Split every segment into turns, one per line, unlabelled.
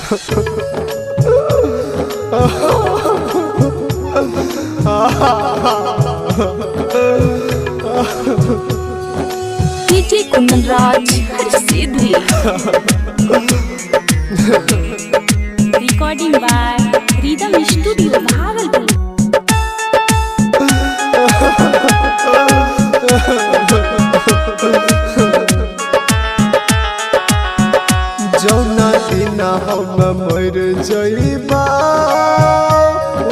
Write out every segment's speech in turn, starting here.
DJ Kundanraj Harsiddhi recording by rhythm studio Bhagalpur.
जौना दिन हम मर जइबा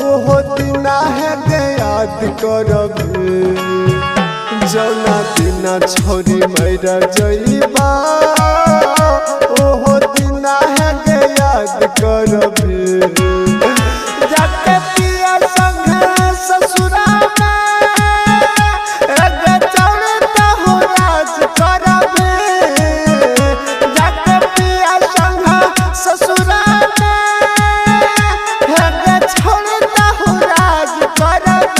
ओहो दिन है याद करब। जौना दिन छोरी मर जइबा ओहो दिन है याद करब। जाके पिया संग ससुरा में एक चौड़ता हो राज करब। जाके पिया संग ससुरा में एक चौड़ता हो राज करब।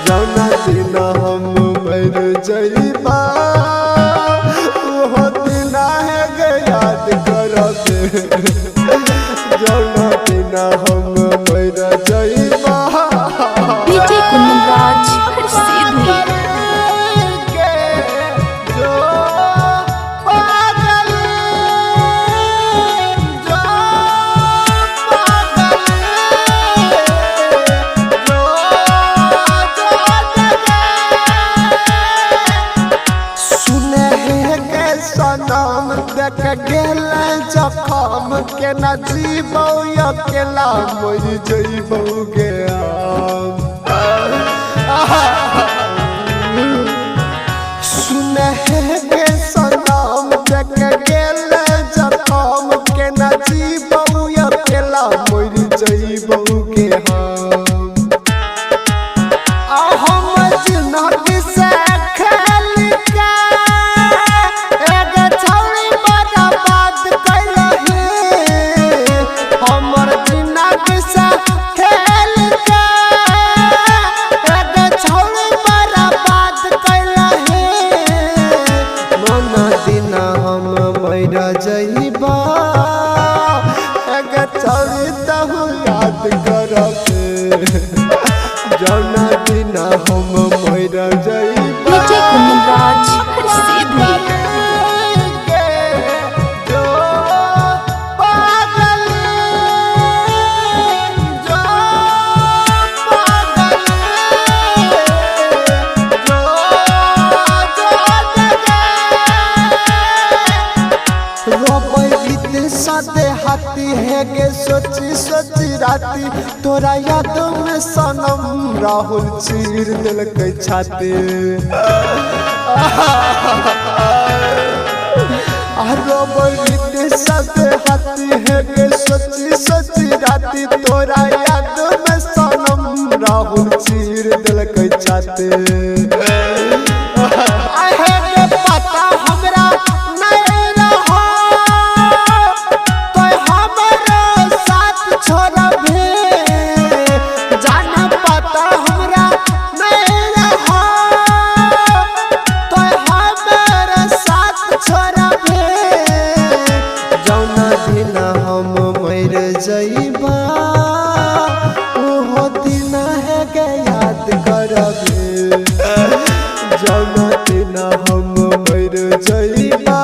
जौना दिन हम मर जइबा ओहो दिन है याद करब। जौना दिन हम मर जइबा
डीजे कुंदनराज हरसिद्धि
जो पागल जो सुने के सनम देख गेल जखम के न जीबौ अकेला मर जइबौ गे। सुने के सनम देख गेल जखम के न जीबौ अकेला मर जइबौ गे। हम जिंदगी से खेल के एक छौरी बर्बाद कइलही। हमर जिंदगी से खेल के एक छौरी बर्बाद कइलही। मन दिन हम मर जइबा एक छौरी तहु याद करब। जौना दिन हम मर जइबा
डीजे कुंदनराज हरसिद्धि
जो पागल जो पागल जो रोबै बीते साथे हाथी है गे सोची सोची राती। तोरा याद में सनम राहुल चीर दिलकै छाती। रोबै बीते साथे हाथी है गे सोची सोची राती। तोरा याद में सनम राहुल चीर दिलकै छाती। आहे के पता हमरा नहीं रहो तो हमरो साथ छोड़बे। जाना पता हमरा नहीं रहो तो हमरो साथ छोड़बे। जौना दिन हम मर जइबा ओहो दिन है याद करब। जौना दिन हम मर जइबा